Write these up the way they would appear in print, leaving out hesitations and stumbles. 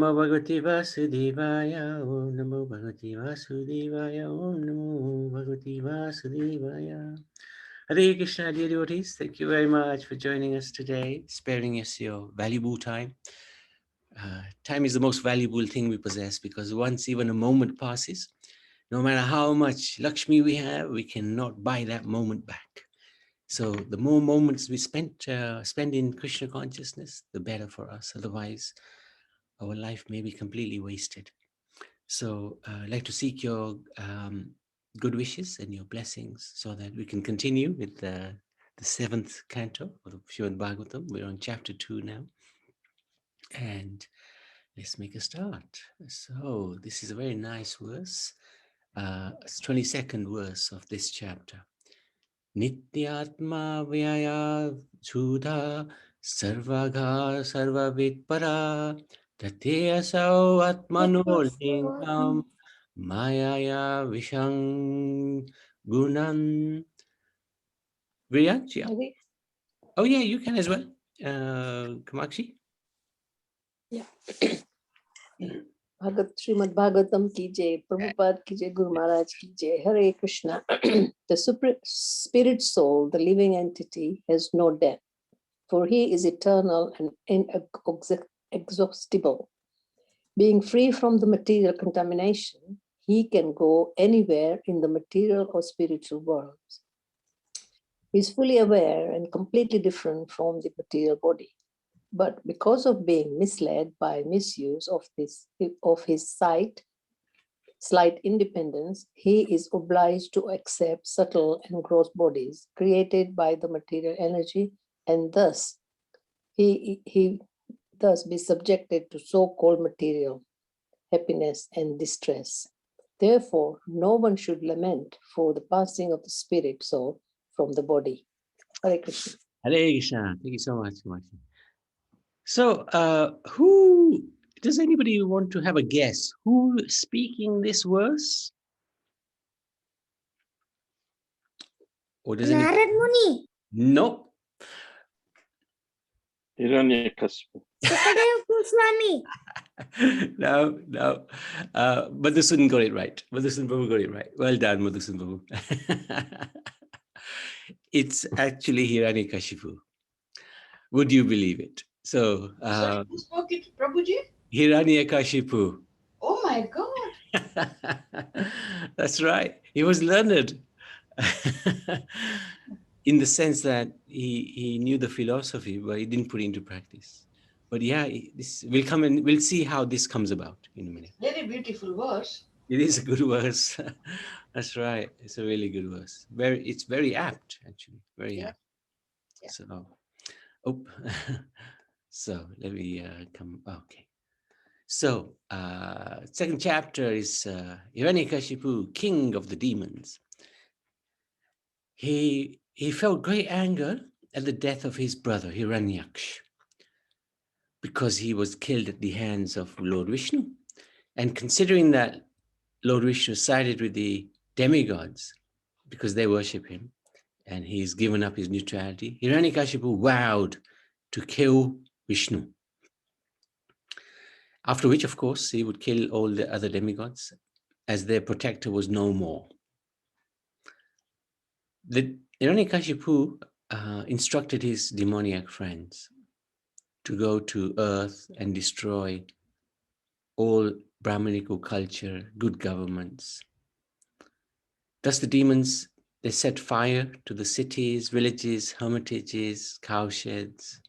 Namo Bhagavate Vasudevaya, Om Namo Bhagavate Vasudevaya, Om Namo Bhagavate Vasudevaya. Hare Krishna, dear devotees, thank you very much for joining us today, sparing us your valuable time. Time is the most valuable thing we possess because once even a moment passes, no matter how much Lakshmi we have, we cannot buy that moment back. So the more moments we spend in Krishna consciousness, the better for us. Otherwise, our life may be completely wasted. So I'd like to seek your good wishes and your blessings so that we can continue with the seventh canto of the Srimad Bhagavatam. We're on chapter 2 now. And let's make a start. So this is a very nice verse. It's 22nd verse of this chapter. Nityatma vyaya chudha sarvaga sarvavid para tateya sao atmano lingam mayaya vishang gunan. Viraj, yeah. Oh yeah, you can as well. Kamakshi. Yeah. Srimad Bhagavatam ki jai, Prabhupada ki jai, Guru Maharaj ki jai, Hare Krishna. The spirit soul, the living entity, has no death, for he is eternal and inexhaustible. Being free from the material contamination, he can go anywhere in the material or spiritual worlds. He is fully aware and completely different from the material body. But because of being misled by misuse of his slight independence, he is obliged to accept subtle and gross bodies created by the material energy, and thus he thus be subjected to so-called material happiness and distress. Therefore, no one should lament for the passing of the spirit soul from the body. Hare Krishna. Hare Krishna. Thank you so much, Kamakshi. So, who does anybody want to have a guess? Who is speaking this verse? Or does Narad Muni. Nope. Hiranyakashipu. Sukadeva Goswami. No. Madhusudan got it right. Madhusudan Prabhu got it right. Well done, Madhusudan Prabhu. It's actually Hiranyakashipu. Would you believe it? So, Who spoke it, Prabhuji? Hiranyakashipu. Oh my God. That's right. He was learned in the sense that he knew the philosophy, but he didn't put it into practice. But yeah, we'll see how this comes about in a minute. Very beautiful verse. It is a good verse. That's right. It's a really good verse. It's very apt, actually. Very apt. Yeah. So let me come. Okay. So second chapter is Hiranyakashipu, king of the demons. He felt great anger at the death of his brother Hiranyaksh, because he was killed at the hands of Lord Vishnu. And considering that Lord Vishnu sided with the demigods because they worship him, and he's given up his neutrality, Hiranyakashipu vowed to kill Vishnu. After which, of course, he would kill all the other demigods, as their protector was no more. The Hiranyakashipu instructed his demoniac friends to go to earth and destroy all Brahminical culture, good governments. Thus the demons, they set fire to the cities, villages, hermitages, cowsheds,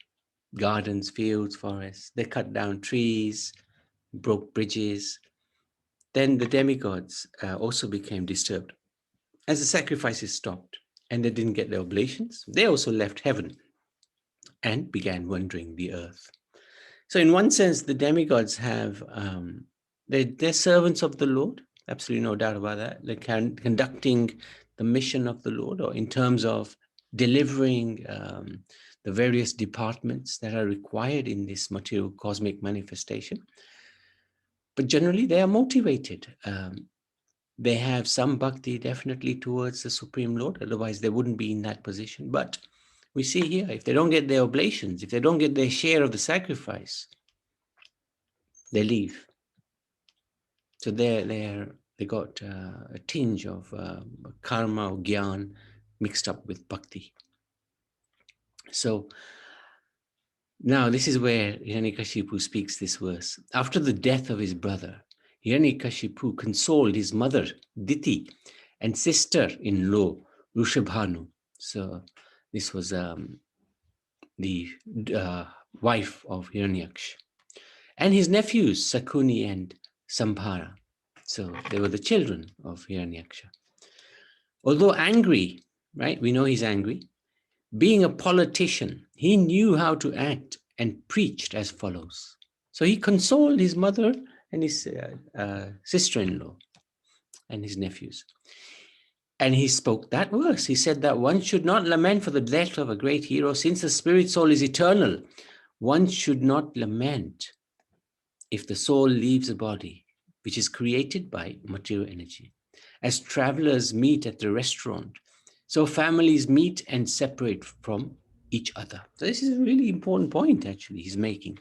gardens, fields, forests. They cut down trees, broke bridges. Then the demigods also became disturbed. As the sacrifices stopped and they didn't get their oblations, they also left heaven and began wandering the earth. So in one sense, the demigods have, they're servants of the Lord, absolutely no doubt about that. They're conducting the mission of the Lord, or in terms of delivering the various departments that are required in this material cosmic manifestation. But generally, they are motivated. They have some bhakti definitely towards the Supreme Lord, otherwise they wouldn't be in that position. But we see here, if they don't get their oblations, if they don't get their share of the sacrifice, they leave. So they got a tinge of karma or gyan mixed up with bhakti. So now this is where Hiranyakashipu speaks this verse. After the death of his brother, Hiranyakashipu consoled his mother, Diti, and sister-in-law, Rushabhanu. So this was the wife of Hiranyaksha. And his nephews, Sakuni and Sambhara. So they were the children of Hiranyaksha. Although angry, right? We know he's angry. Being a politician, he knew how to act and preached as follows. So he consoled his mother and his sister-in-law and his nephews. And he spoke that verse. He said that one should not lament for the death of a great hero. Since the spirit soul is eternal, one should not lament if the soul leaves a body, which is created by material energy. As travelers meet at the restaurant, so families meet and separate from each other. So this is a really important point, actually, he's making.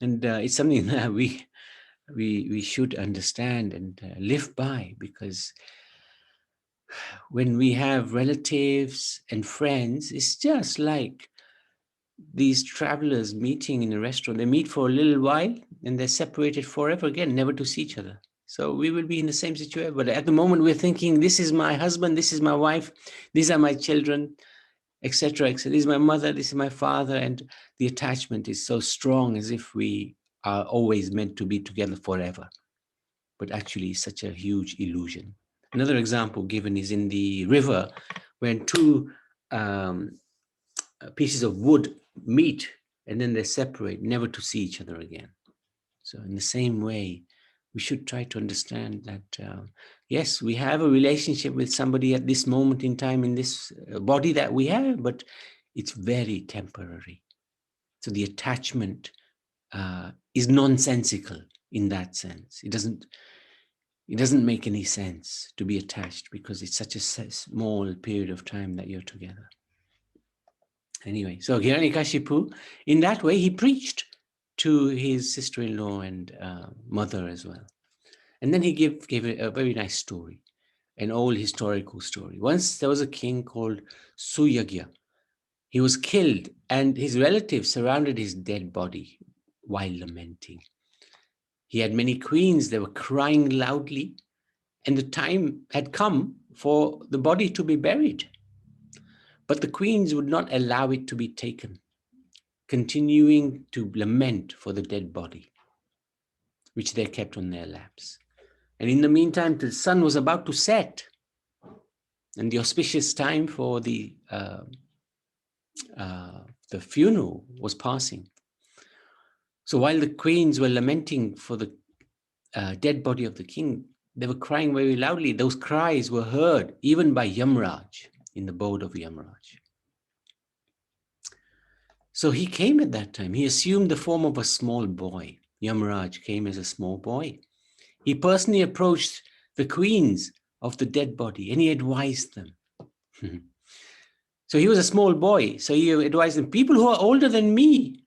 And it's something that we should understand and live by, because when we have relatives and friends, it's just like these travelers meeting in a restaurant. They meet for a little while and they're separated forever again, never to see each other. So we will be in the same situation. But at the moment we're thinking, this is my husband, this is my wife, these are my children, etc., etc. This is my mother, this is my father. And the attachment is so strong, as if we are always meant to be together forever. But actually it's such a huge illusion. Another example given is in the river, when two pieces of wood meet and then they separate, never to see each other again. So in the same way, we should try to understand that, yes, we have a relationship with somebody at this moment in time in this body that we have, but it's very temporary. So the attachment is nonsensical in that sense. It doesn't make any sense to be attached, because it's such a small period of time that you're together. Anyway, so Hiranyakashipu, in that way, he preached to his sister-in-law and mother as well. And then he gave a very nice story, an old historical story. Once there was a king called Suyagya. He was killed and his relatives surrounded his dead body while lamenting. He had many queens, they were crying loudly, and the time had come for the body to be buried. But the queens would not allow it to be taken, continuing to lament for the dead body, which they kept on their laps. And in the meantime, the sun was about to set, and the auspicious time for the funeral was passing. So while the queens were lamenting for the dead body of the king, they were crying very loudly. Those cries were heard even by Yamraj, in the abode of Yamraj. So he came at that time. He assumed the form of a small boy. Yamraj came as a small boy. He personally approached the queens of the dead body and he advised them. So he was a small boy. So he advised them, people who are older than me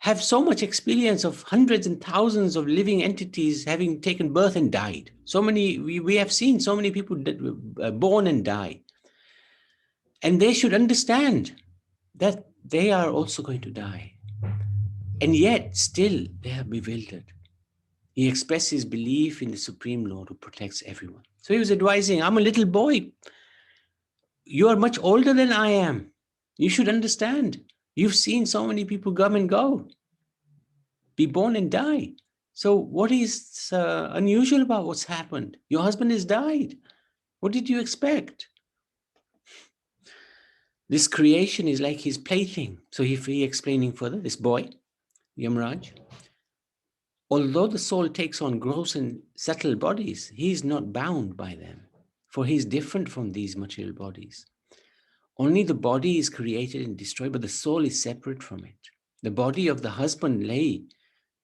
have so much experience of hundreds and thousands of living entities having taken birth and died. So many, we have seen so many people born and die. And they should understand that they are also going to die. And yet still they are bewildered. He expressed his belief in the Supreme Lord who protects everyone. So he was advising, I'm a little boy. You are much older than I am. You should understand. You've seen so many people come and go, be born and die. So what is unusual about what's happened? Your husband has died. What did you expect? This creation is like his plaything. So he explaining further, this boy, Yamraj, although the soul takes on gross and subtle bodies, he is not bound by them, for he is different from these material bodies. Only the body is created and destroyed, but the soul is separate from it. The body of the husband lay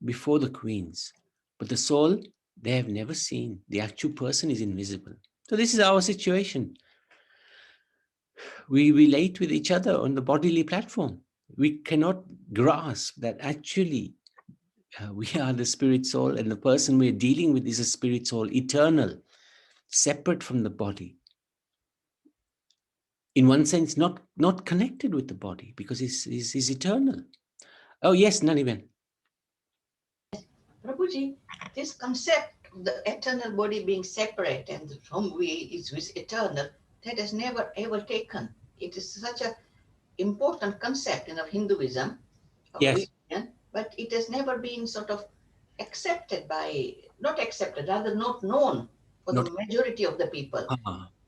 before the queens, but the soul they have never seen. The actual person is invisible. So this is our situation. We relate with each other on the bodily platform. We cannot grasp that actually We are the spirit soul, and the person we're dealing with is a spirit soul, eternal, separate from the body. In one sense, not connected with the body because he's eternal. Oh, yes, Naniben. Prabhuji, this concept of the eternal body being separate and from we is eternal, that has never ever taken. It is such a important concept in of Hinduism, of Yes. religion, but it has never been sort of accepted by, not accepted, rather not known for the Not, majority of the people.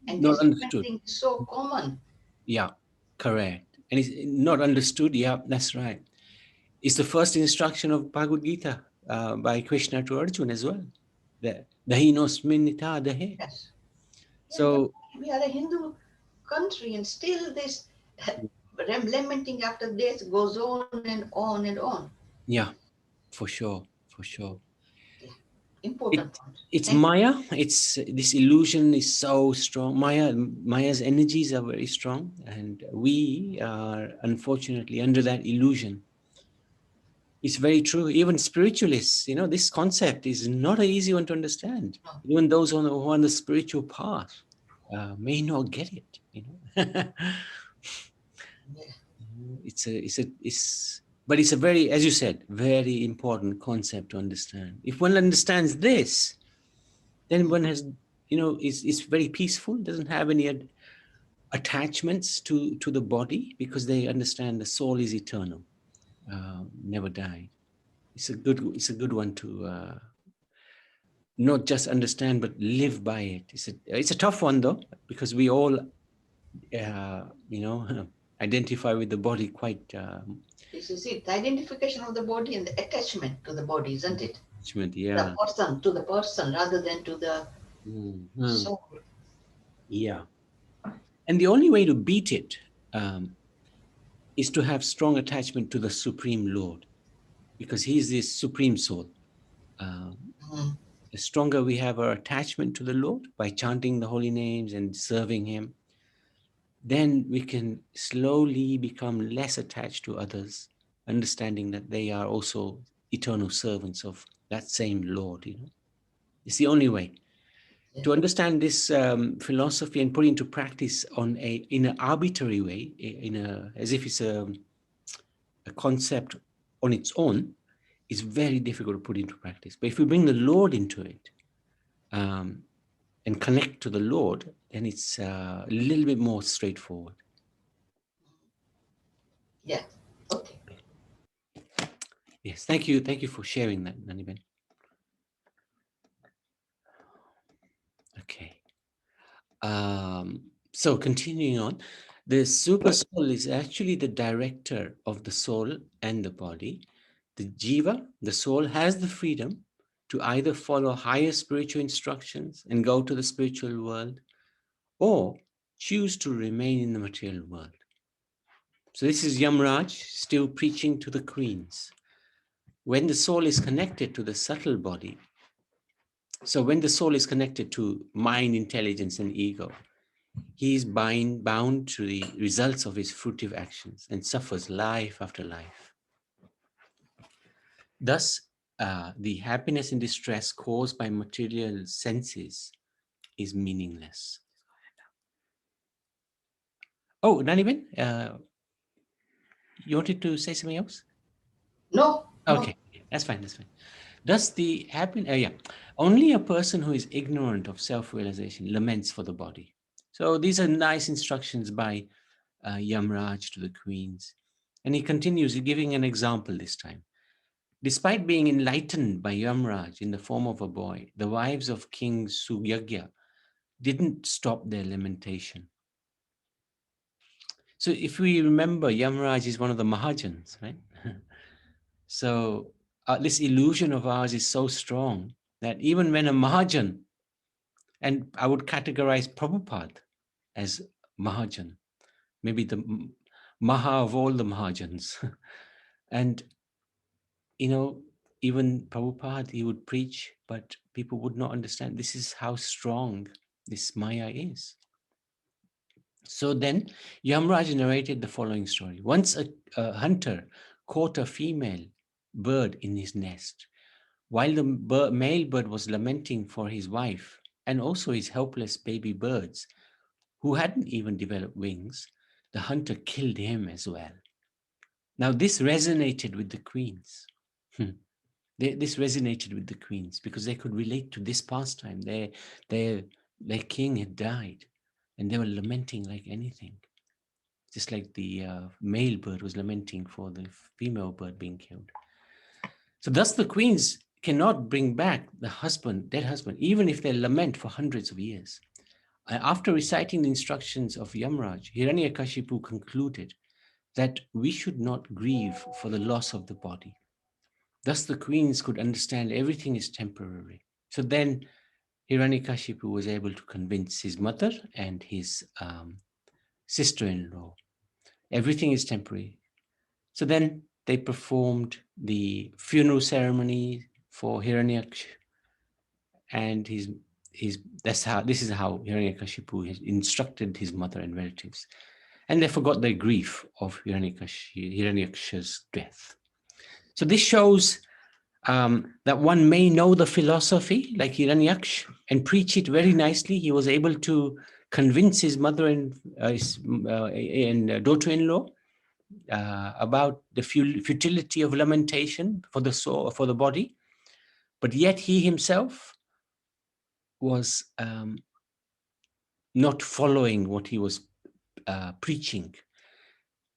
And not this understood. thing is so common. Yeah, correct. And it's not understood. Yeah, that's right. It's the first instruction of Bhagavad Gita by Krishna to Arjuna as well. The Dahinosminita Dahe. Yes. Yeah, So, we are a Hindu country, and still this lamenting after death goes on and on and on. yeah, for sure, for sure. Important point. It's Thank you. Maya. It's this illusion is so strong. Maya's energies are very strong, and we are unfortunately under that illusion. It's very true. Even spiritualists, this concept is not an easy one to understand. No. Even those who are on the spiritual path may not get it. Yeah. But it's a very, as you said, very important concept to understand. If one understands this, then one has, is very peaceful, doesn't have any attachments to the body because they understand the soul is eternal, never die. It's a good one to not just understand but live by it. It's a tough one though, because we all identify with the body quite This is it. The identification of the body and the attachment to the body, isn't it? yeah. To the person rather than to the soul. Yeah. And the only way to beat it is to have strong attachment to the Supreme Lord, because he's this supreme soul. The stronger we have our attachment to the Lord by chanting the holy names and serving him, then we can slowly become less attached to others, understanding that they are also eternal servants of that same Lord. It's the only way to understand this philosophy and put into practice in an arbitrary way, as if it's a concept on its own, is very difficult to put into practice. But if we bring the Lord into it and connect to the Lord, then it's a little bit more straightforward. Yeah. Okay. Yes, thank you. Thank you for sharing that, Naniben. Okay. So continuing on, the super soul is actually the director of the soul and the body. The jiva, the soul, has the freedom to either follow higher spiritual instructions and go to the spiritual world, or choose to remain in the material world. So this is Yamraj still preaching to the queens. When the soul is connected to the subtle body, so when the soul is connected to mind, intelligence, and ego, he is bound to the results of his fruitive actions and suffers life after life. Thus, the happiness and distress caused by material senses is meaningless. Oh, Naniben, you wanted to say something else? No. Okay, that's fine. Thus, the happiness, only a person who is ignorant of self-realization laments for the body. So these are nice instructions by Yamraj to the queens. And he continues, giving an example this time. Despite being enlightened by Yamraj in the form of a boy, the wives of King Sugyagya didn't stop their lamentation. So if we remember, Yamraj is one of the Mahajans, right? So this illusion of ours is so strong that even when a Mahajan, and I would categorize Prabhupada as Mahajan, maybe the Maha of all the Mahajans. And, even Prabhupada, he would preach, but people would not understand. This is how strong this Maya is. So then Yamraj narrated the following story. Once a hunter caught a female bird in his nest. While the male bird was lamenting for his wife and also his helpless baby birds, who hadn't even developed wings, the hunter killed him as well. Now, this resonated with the queens. This resonated with the queens because they could relate to this pastime. Their king had died and they were lamenting like anything. Just like the male bird was lamenting for the female bird being killed. So thus the queens cannot bring back the dead husband, even if they lament for hundreds of years. After reciting the instructions of Yamraj, Hiranyakashipu concluded that we should not grieve for the loss of the body. Thus the queens could understand everything is temporary. So then Hiranyakashipu was able to convince his mother and his sister-in-law. Everything is temporary. So then they performed the funeral ceremony for Hiranyaksha, and this is how Hiranyakashipu instructed his mother and relatives. And they forgot their grief of Hiranyaksha's death. So this shows that one may know the philosophy like Hiranyaksha and preach it very nicely. He was able to convince his mother and daughter-in-law about the futility of lamentation for the soul, for the body, but yet he himself was not following what he was preaching.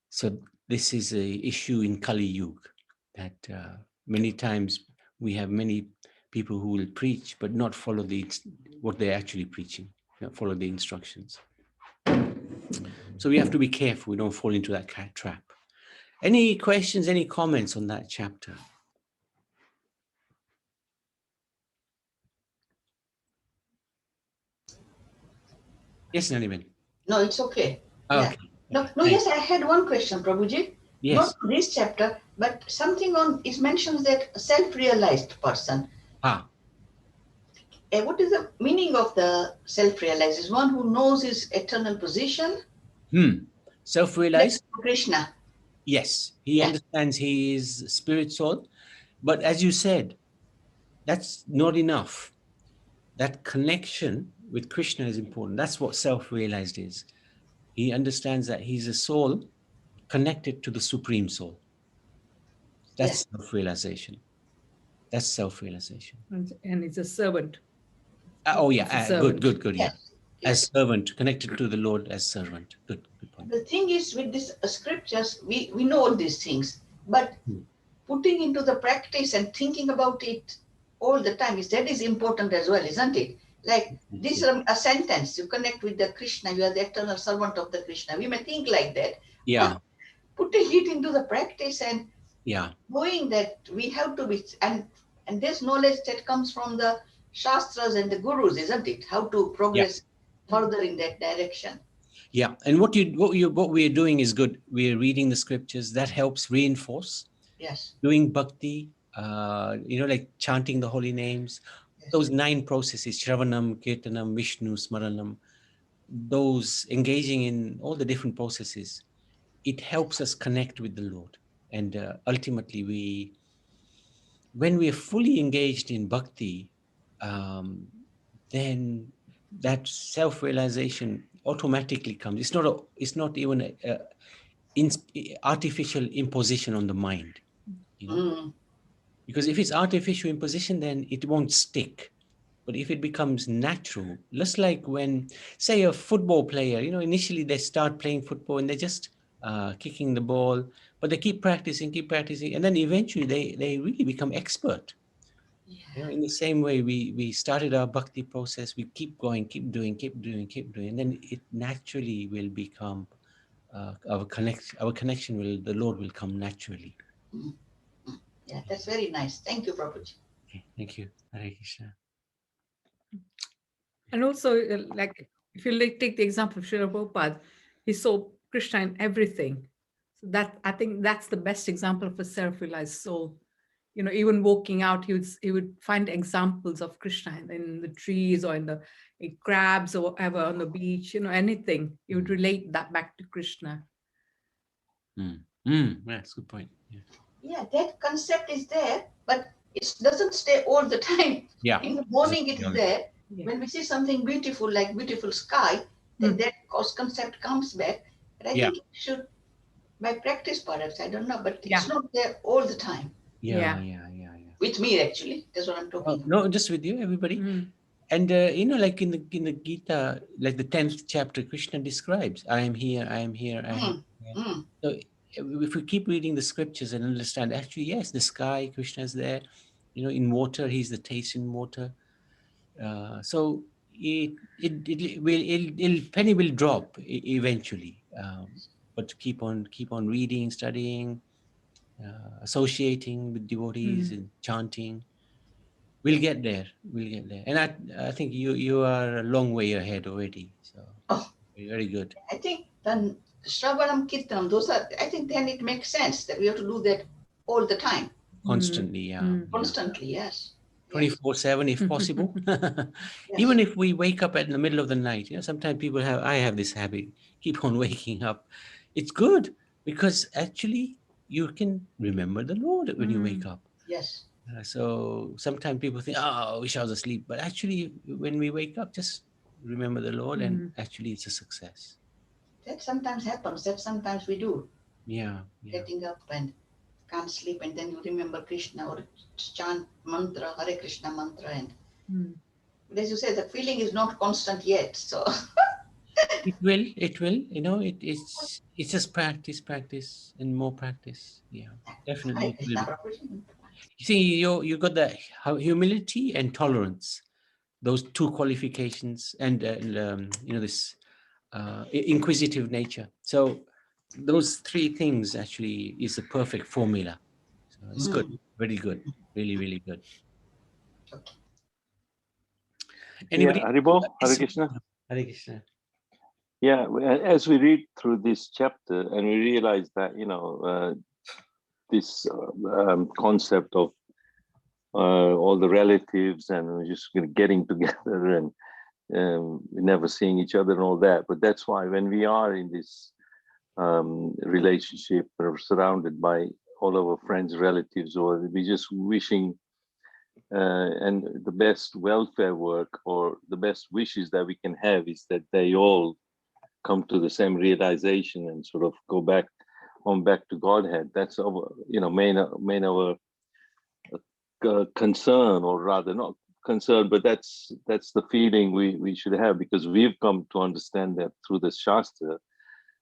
So this is an issue in Kali Yuga, that many times we have many people who will preach but not follow what they're actually preaching, not follow the instructions. So we have to be careful we don't fall into that trap. Any questions, any comments on that chapter? Yes, Naniman. No, it's okay. Okay. No, yes, I had one question, Prabhuji. Yes. Not this chapter, but something on, it mentions that self-realized person. What is the meaning of the self-realized? Is one who knows his eternal position? Self-realized? Like Krishna. Yes, he understands he is spirit soul. But as you said, that's not enough. That connection with Krishna is important. That's what self-realized is. He understands that he's a soul connected to the Supreme Soul. That's self-realization. That's self-realization. And it's a servant. Good. Yeah. Yes. As servant, connected to the Lord as servant. Good point. The thing is, with these scriptures, we know all these things, but putting into the practice and thinking about it all the time that is important as well, isn't it? Like this is a sentence, you connect with the Krishna, you are the eternal servant of the Krishna. We may think like that. Yeah. Putting it into the practice and yeah, knowing that we have to be, and there's knowledge that comes from the Shastras and the Gurus, isn't it? How to progress further in that direction. Yeah, and what we are doing is good. We are reading the scriptures. That helps reinforce. Yes. Doing bhakti, like chanting the holy names. Yes. Those 9 processes: Shravanam, Kirtanam, Vishnu, Smaranam. Those engaging in all the different processes, it helps us connect with the Lord. And ultimately, when we are fully engaged in bhakti, then that self-realization automatically comes. It's not even a artificial imposition on the mind, because if it's artificial imposition, then it won't stick. But if it becomes natural, just like when, say, a football player, initially they start playing football and they're just kicking the ball, but they keep practicing, and then eventually they really become expert. In the same way, we started our bhakti process, we keep going, keep doing, and then it naturally will become our connection the Lord will come naturally. Yeah, that's very nice. Thank you, Prabhuji. Okay, thank you. Hare Krishna. And also, like, if you take the example of Srila Prabhupada, he saw Krishna in everything. So that, I think that's the best example of a self-realized soul. Even walking out, he would find examples of Krishna in the trees or in the crabs or whatever on the beach, anything. He would relate that back to Krishna. That's a good point. Yeah. Yeah, that concept is there, but it doesn't stay all the time. Yeah. In the morning it exactly. is there. Yeah. When we see something beautiful, like beautiful sky, then that concept comes back. But I Yeah. think it should, by practice perhaps, I don't know, but Yeah. it's not there all the time. Yeah. With me, actually, that's what I'm talking about. No, just with you, everybody. And like in the Gita, like the 10th chapter, Krishna describes, I am here, I am here, I am here. So if we keep reading the scriptures and understand, actually, yes, the sky, Krishna is there. In water, he's the taste in water. So penny will drop eventually. But keep on reading, studying, associating with devotees and chanting. We'll get there. And I think you are a long way ahead already. So very good. I think then Shravanam Kirtanam, I think then it makes sense that we have to do that all the time. Constantly, yeah. Constantly, yes. 24/7 if possible. Even if we wake up in the middle of the night, sometimes I have this habit, keep on waking up. It's good because actually you can remember the Lord when you wake up. Yes. So sometimes people think, oh, I wish I was asleep. But actually, when we wake up, just remember the Lord and actually it's a success. That sometimes happens. That sometimes we do. Yeah. Getting up and can't sleep, and then you remember Krishna or chant mantra, Hare Krishna mantra. And but as you say, the feeling is not constant yet. So It will. It's just practice and more practice. Yeah, definitely. Hare Krishna Prabhuji. You see, you got the humility and tolerance, those two qualifications, and this inquisitive nature. So those three things actually is a perfect formula. So it's good, very good, really, really good. Okay. Anybody? Yeah, Haribo, Hare Krishna. Hare Krishna. Yeah, as we read through this chapter and we realize that, this concept of all the relatives and we're just getting together and never seeing each other and all that. But that's why when we are in this relationship, we're surrounded by all our friends, relatives, or we're just wishing and the best welfare work or the best wishes that we can have is that they all come to the same realization and sort of go back to Godhead. That's our, main our concern, or rather not concern, but that's the feeling we should have, because we've come to understand that through the Shastra.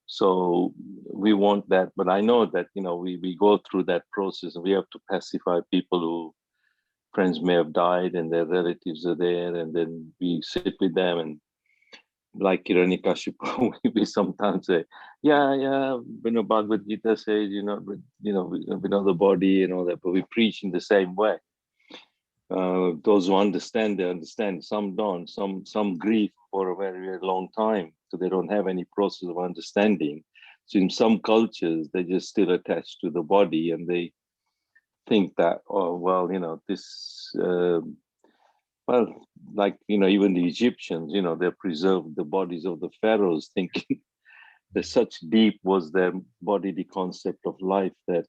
So we want that, but I know that we go through that process and we have to pacify people who friends may have died and their relatives are there, and then we sit with them and like Hiranyakashipu, we sometimes say, yeah, Bhagavad Gita says, we know the body and all that, but we preach in the same way. Those who understand, they understand. Some don't. Some grieve for a very, very long time, so they don't have any process of understanding. So in some cultures, they just still attached to the body, and they think that, oh well, this. Well, like even the Egyptians, they preserved the bodies of the pharaohs, thinking that such deep was their bodily concept of life that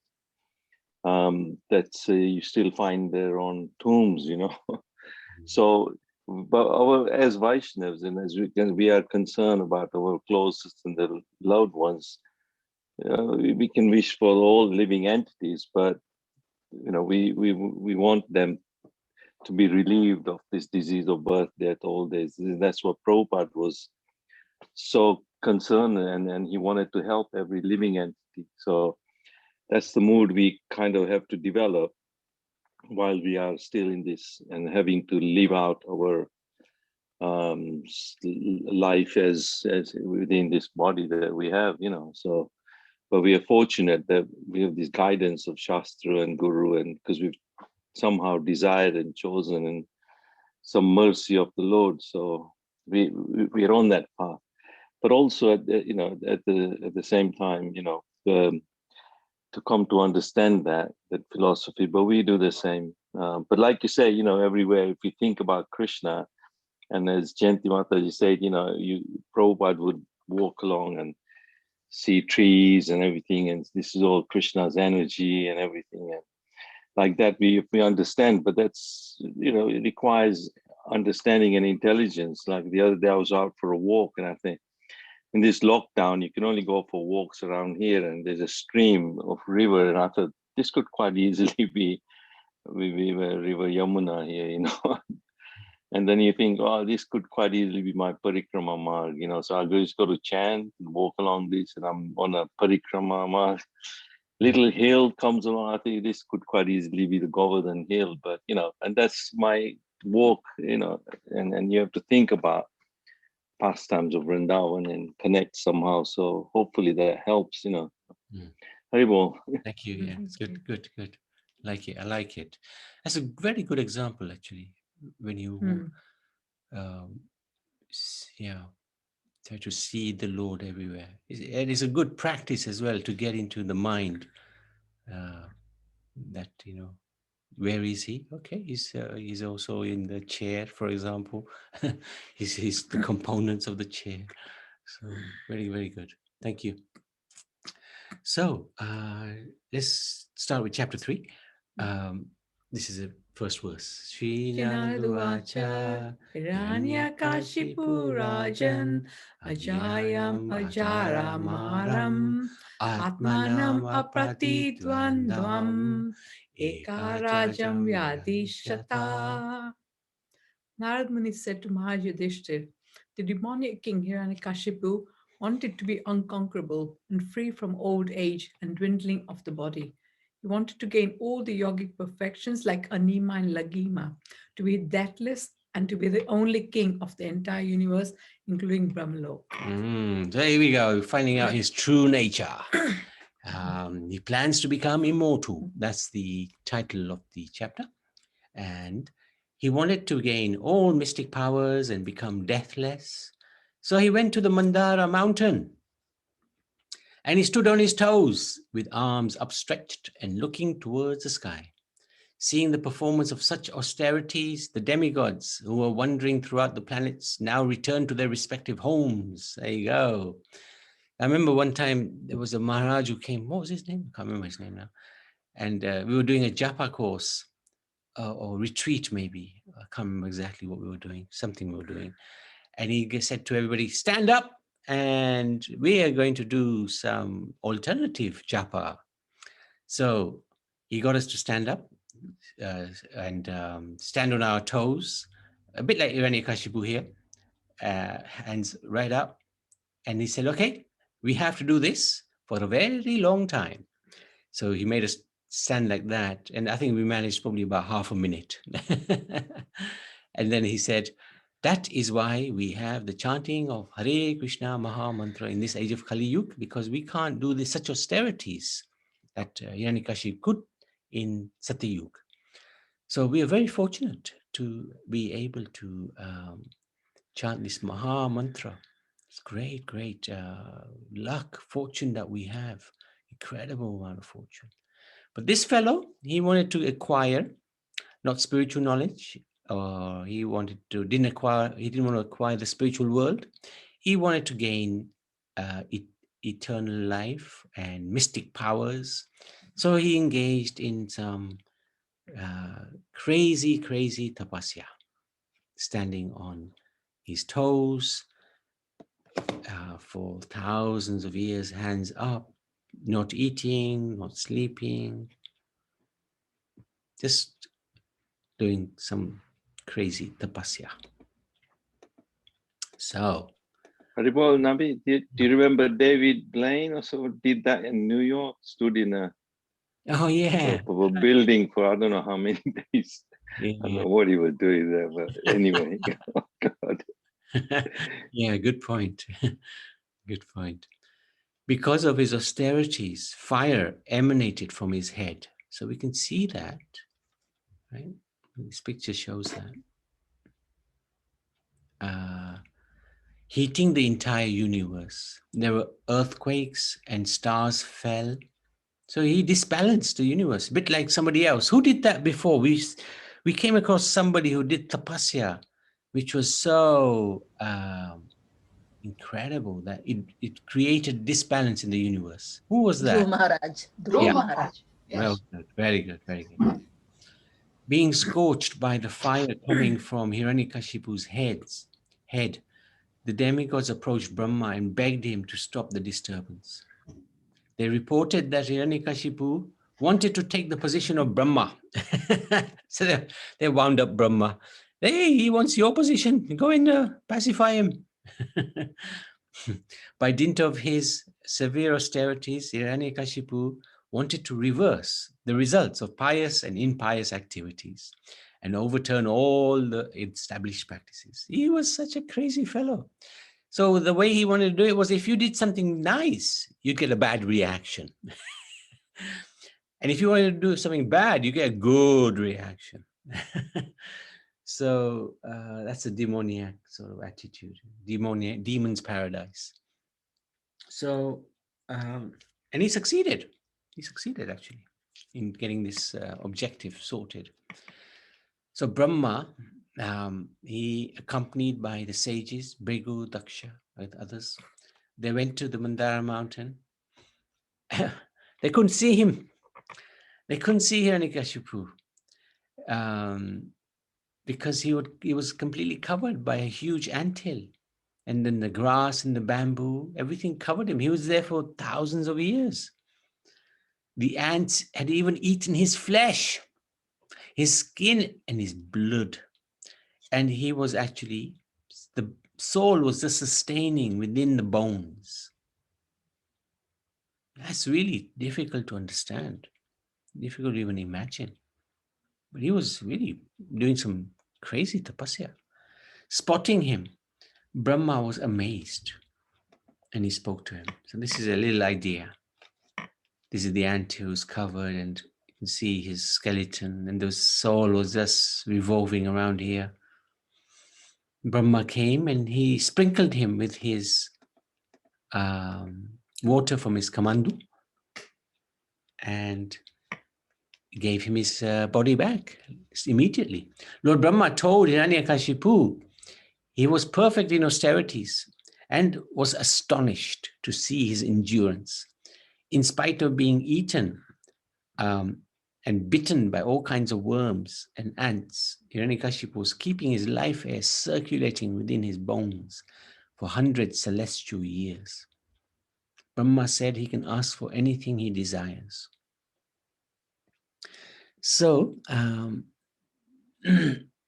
you still find their own tombs, So, but as Vaishnavas and as we are concerned about our closest and the loved ones, we can wish for all living entities, but we want them to be relieved of this disease of birth, death, old age. That's what Prabhupada was so concerned, and he wanted to help every living entity. So that's the mood we kind of have to develop while we are still in this and having to live out our life as within this body that we have, So, but we are fortunate that we have this guidance of Shastra and Guru, and because we've somehow desired and chosen and some mercy of the Lord, so we are on that path. But also at the same time, to come to understand that philosophy. But we do the same. But like you say, everywhere, if you think about Krishna, and as Jayanti Mataji said, Prabhupada would walk along and see trees and everything, and this is all Krishna's energy and everything, and like that we understand. But that's, it requires understanding and intelligence. Like the other day I was out for a walk, and I think in this lockdown you can only go for walks around here, and there's a stream of river, and I thought this could quite easily be river Yamuna here, and then you think, oh, this could quite easily be my parikrama marg, so I'll just go to chant and walk along this, and I'm on a parikrama marg. Little hill comes along, I think this could quite easily be the Govardhan hill, but and that's my walk, and you have to think about pastimes of Vrindavan and connect somehow. So hopefully that helps, Haribol. Thank you. Yeah, it's good. I like it. That's a very good example, actually, when you try to see the Lord everywhere. And it's a good practice as well to get into the mind that, where is he? Okay, he's also in the chair, for example. he's the components of the chair. So very, very good. Thank you. So let's start with chapter 3. This is the first verse. Srinaduvacha Hiranyakashipu Rajan Ajayam Ajaramaram Atmanam Apratidvandvam Ekarajam Vyadishata. Narad Muni said to Maharaj Yudhishthir, the demonic king Hiranyakashipu wanted to be unconquerable and free from old age and dwindling of the body. He wanted to gain all the yogic perfections like Anima and Lagima, to be deathless and to be the only king of the entire universe, including Brahmalok. There we go, finding out his true nature. He plans to become immortal. That's the title of the chapter. And he wanted to gain all mystic powers and become deathless. So he went to the Mandara mountain. And he stood on his toes with arms upstretched and looking towards the sky. Seeing the performance of such austerities, the demigods who were wandering throughout the planets now returned to their respective homes. There you go. I remember one time there was a Maharaj who came. What was his name? I can't remember his name now. And we were doing a japa course or retreat maybe. I can't remember exactly what we were doing, something we were doing. And he said to everybody, stand up. And we are going to do some alternative japa. So he got us to stand up and stand on our toes, a bit like Hiranyakashipu here, hands right up. And he said, okay, we have to do this for a very long time. So he made us stand like that. And I think we managed probably about half a minute. And then he said, that is why we have the chanting of Hare Krishna Maha Mantra in this age of Kali Yuga, because we can't do this, such austerities that Hiranyakashipu could in Satya Yuga. So we are very fortunate to be able to chant this Maha Mantra. It's great luck, fortune that we have. Incredible amount of fortune. But this fellow, he wanted to acquire not spiritual knowledge, or he didn't want to acquire the spiritual world. He wanted to gain eternal life and mystic powers. So he engaged in some crazy tapasya, standing on his toes for thousands of years, hands up, not eating, not sleeping, just doing some crazy tapasya. So, Haribol, Nabi, do you remember David Blaine also did that in New York? Stood in a building for I don't know how many days. Yeah. I don't know what he was doing there, but anyway. Oh, God. Yeah, good point. Good point. Because of his austerities, fire emanated from his head. So we can see that, right? This picture shows that. Heating the entire universe. There were earthquakes and stars fell. So he disbalanced the universe, a bit like somebody else. Who did that before? We came across somebody who did tapasya, which was so incredible that it created disbalance in the universe. Who was Dhruv that? Maharaj. Dhruv Yeah. Maharaj. Well, Yes. good. Very good. Very good. Being scorched by the fire coming from Hiranyakashipu's head, the demigods approached Brahma and begged him to stop the disturbance. They reported that Hiranyakashipu wanted to take the position of Brahma. So they wound up Brahma. Hey, he wants your position. Go and pacify him. By dint of his severe austerities, Hiranyakashipu wanted to reverse the results of pious and impious activities and overturn all the established practices. He was such a crazy fellow. So the way he wanted to do it was, if you did something nice, you get a bad reaction. And if you wanted to do something bad, you get a good reaction. So that's a demoniac sort of attitude, demon's paradise. So, and he succeeded. He succeeded actually in getting this objective sorted. So Brahma, he accompanied by the sages, Bhrigu, Daksha, with others, they went to the Mandara mountain. They couldn't see him. They couldn't see Hiranyakashipu because he was completely covered by a huge anthill. And then the grass and the bamboo, everything covered him. He was there for thousands of years. The ants had even eaten his flesh, his skin, and his blood. And he was actually, the soul was just sustaining within the bones. That's really difficult to understand, difficult to even imagine. But he was really doing some crazy tapasya. Spotting him, Brahma was amazed and he spoke to him. So this is a little idea. This is the ant who's covered, and you can see his skeleton, and the soul was just revolving around here. Brahma came and he sprinkled him with his water from his kamandu and gave him his body back immediately. Lord Brahma told Hiranyakashipu he was perfect in austerities and was astonished to see his endurance. In spite of being eaten and bitten by all kinds of worms and ants, Hiranyakashipu was keeping his life air circulating within his bones for 100 celestial years. Brahma said he can ask for anything he desires. So,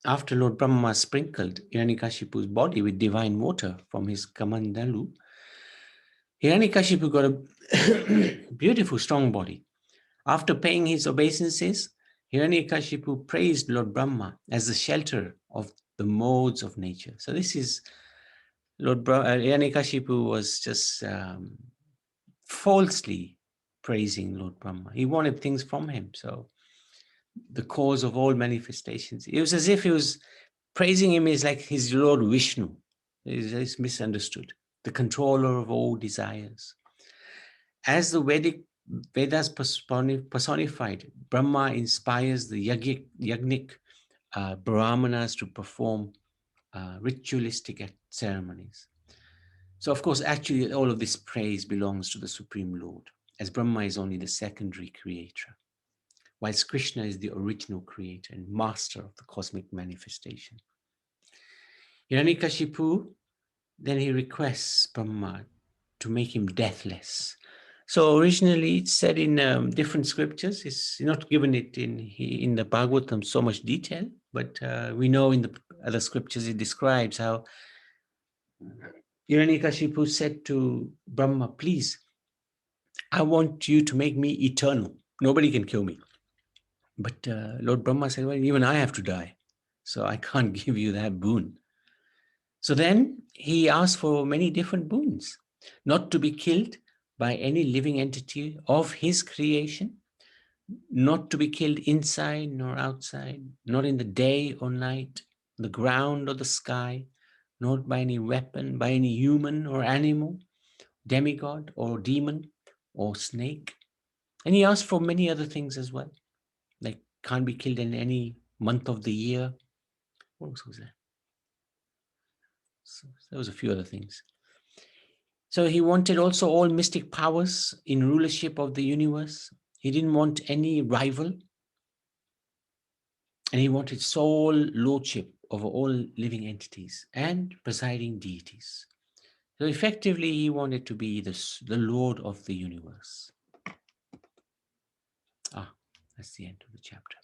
after Lord Brahma sprinkled Hiranyakashipu's body with divine water from his kamandalu, Hiranyakashipu got a beautiful, strong body. After paying his obeisances, Hiranyakashipu praised Lord Brahma as the shelter of the modes of nature. So this is Hiranyakashipu was just falsely praising Lord Brahma. He wanted things from him. So the cause of all manifestations. It was as if he was praising him as like his Lord Vishnu. It's misunderstood. The controller of all desires. As the Vedas personified, Brahma inspires the yagnik brahmanas to perform ritualistic ceremonies. So, of course, actually, all of this praise belongs to the Supreme Lord, as Brahma is only the secondary creator, whilst Krishna is the original creator and master of the cosmic manifestation. Hiranyakashipu, then he requests Brahma to make him deathless. So originally it's said in different scriptures. It's not given it in the Bhagavatam so much detail, but we know in the other scriptures it describes how Hiranyakashipu said to Brahma, please, I want you to make me eternal. Nobody can kill me. But Lord Brahma said, well, even I have to die, so I can't give you that boon. So then he asked for many different boons, not to be killed by any living entity of his creation, not to be killed inside nor outside, not in the day or night, the ground or the sky, not by any weapon, by any human or animal, demigod or demon or snake. And he asked for many other things as well, like can't be killed in any month of the year. What else was there? So there was a few other things. So he wanted also all mystic powers in rulership of the universe. He didn't want any rival. And he wanted sole lordship over all living entities and presiding deities. So effectively, he wanted to be the Lord of the universe. That's the end of the chapter.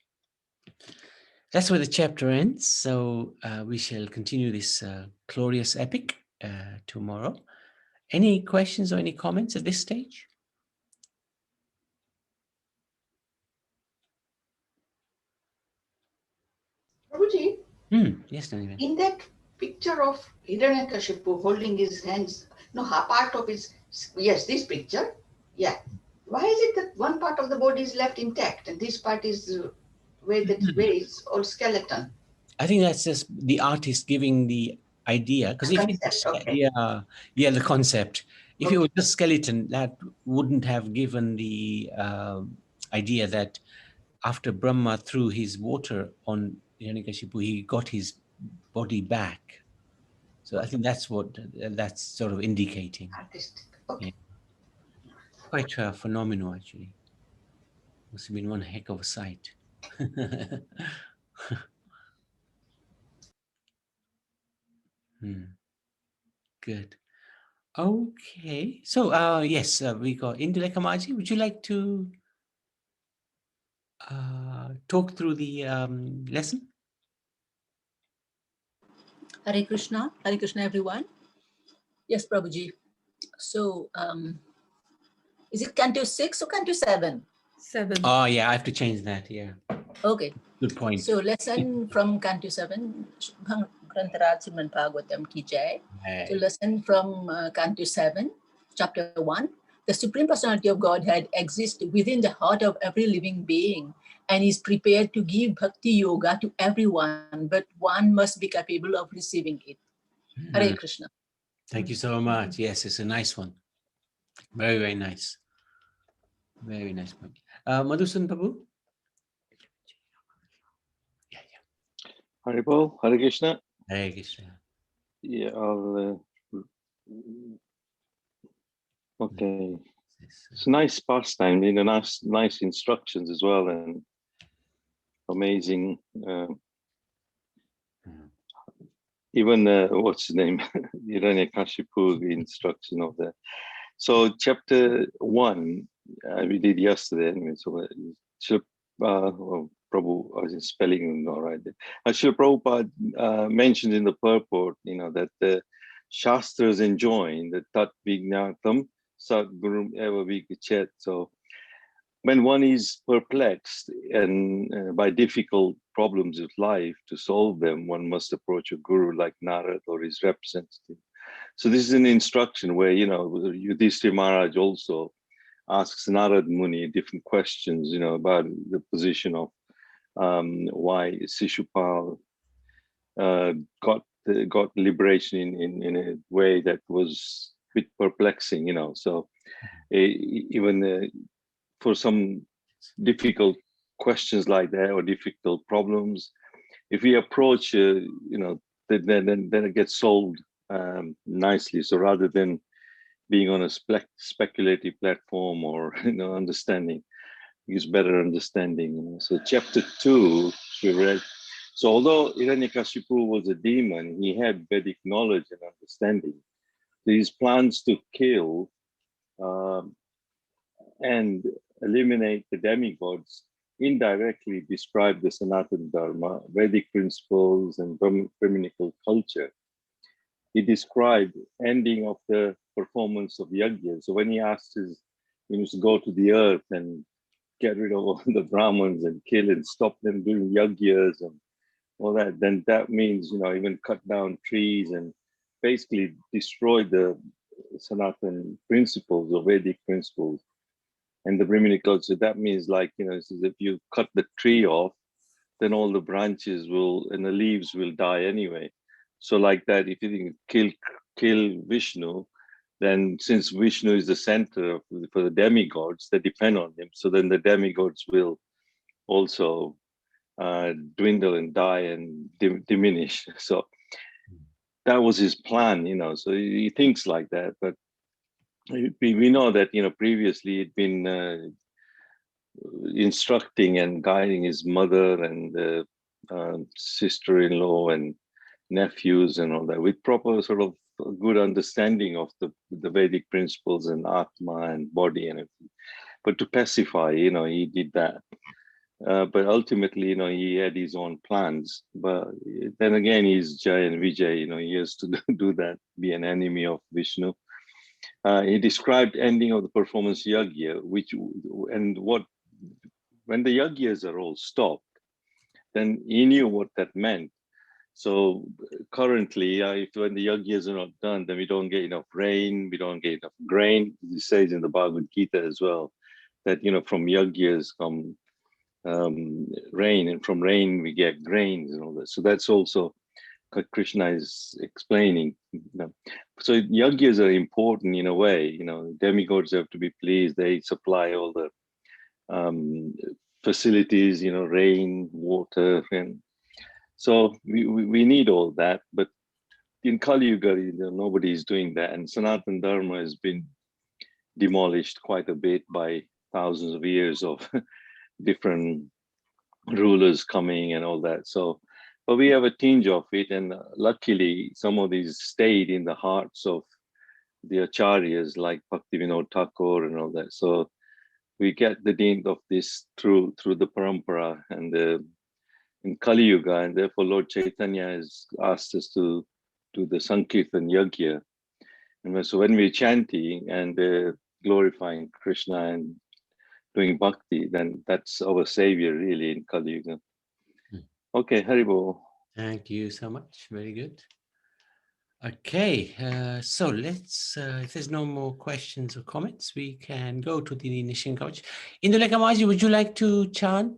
That's where the chapter ends. So we shall continue this glorious epic tomorrow. Any questions or any comments at this stage? Prabhuji, Yes, Daniel. in that picture of Hiranyakashipu holding his hands, no, part of his, yes, this picture, yeah. Why is it that one part of the body is left intact and this part is where it's all skeleton? I think that's just the artist giving the idea. Because if Concept, okay. the concept. If it was just skeleton, that wouldn't have given the idea that after Brahma threw his water on Hiranyakashipu, he got his body back. So I think that's what that's sort of indicating. Artistic, okay. Quite phenomenal, actually. Must have been one heck of a sight. Good. Okay. So yes, we got Indulekamaji. Would you like to talk through the lesson? Hare Krishna everyone. Yes, Prabhuji. So, is it Canto 6 or Canto 7? 7. Oh, yeah, I have to change that. Yeah. Okay. Good point. So, lesson from Canto 7, Grantaraj Srimad Bhagavatam ki jai. So, lesson from Canto 7, chapter 1. The Supreme Personality of Godhead exists within the heart of every living being and is prepared to give bhakti yoga to everyone, but one must be capable of receiving it. Hare Krishna. Thank you so much. Yes, it's a nice one. Very, very nice. Very nice point. Madhusan Prabhu? Haribol, Hare Krishna. Hare Krishna. Yeah, I'll, okay. It's a nice pastime, nice instructions as well, and amazing. Even what's the name? Hiranyakashipu, the instruction of that. So chapter 1, we did yesterday anyway. So Prabhu, I was spelling all right. Srila Prabhupada mentioned in the purport, that the Shastras enjoin the Tat Vignatam Sadguru Eva Vigachet. So when one is perplexed and by difficult problems of life, to solve them, one must approach a guru like Narad or his representative. So this is an instruction where, Yudhishthira Maharaj also asks Narad Muni different questions, about the position of why Shishupal got liberation in a way that was a bit perplexing, So even for some difficult questions like that or difficult problems, if we approach, then it gets solved nicely. So rather than being on a speculative platform or understanding, use better understanding. So chapter 2 we read. So although Hiranyakashipu was a demon, he had Vedic knowledge and understanding. So his plans to kill and eliminate the demigods indirectly describe the Sanatana Dharma, Vedic principles, and Brahminical culture. He described ending of the performance of yajna. So when he asked him to go to the earth and get rid of all the Brahmins and kill and stop them doing yajnas and all that, then that means, even cut down trees and basically destroy the Sanatana principles or Vedic principles. And the Brahminic culture, that means if you cut the tree off, then all the branches and the leaves will die anyway. So like that, if you think kill Vishnu, then since Vishnu is the center for the demigods, they depend on him. So then the demigods will also dwindle and die and diminish. So that was his plan, So he thinks like that, but we know that, you know, previously he'd been instructing and guiding his mother and sister-in-law and nephews and all that with proper sort of good understanding of the Vedic principles and Atma and body and everything. But to pacify, you know, he did that. But ultimately, you know, he had his own plans. But then again, he's Jay and Vijay, you know, he has to do that, be an enemy of Vishnu. He described ending of the performance yagya, when the yagyas are all stopped, then he knew what that meant. So currently, when the yagyas are not done, then we don't get enough rain, we don't get enough grain. It says in the Bhagavad Gita as well, that, you know, from yagyas come rain, and from rain we get grains and all that. So that's also what Krishna is explaining. You know. So yagyas are important in a way. You know, demigods have to be pleased. They supply all the facilities, you know, rain, water, and so we need all that. But in Kali Yuga, you know, nobody is doing that, and Sanatana Dharma has been demolished quite a bit by thousands of years of different rulers coming and all that. So, but we have a tinge of it, and luckily some of these stayed in the hearts of the acharyas like Bhaktivinoda Thakur and all that. So we get the dint of this through the parampara and in Kali Yuga, and therefore Lord Chaitanya has asked us to do the Sankirtan Yagya. And so when we're chanting and glorifying Krishna and doing bhakti, then that's our savior really in Kali Yuga. Okay, Haribo. Thank you so much. Very good. Okay, so let's, if there's no more questions or comments, we can go to the Nishan Couch. Indulekha Maji, would you like to chant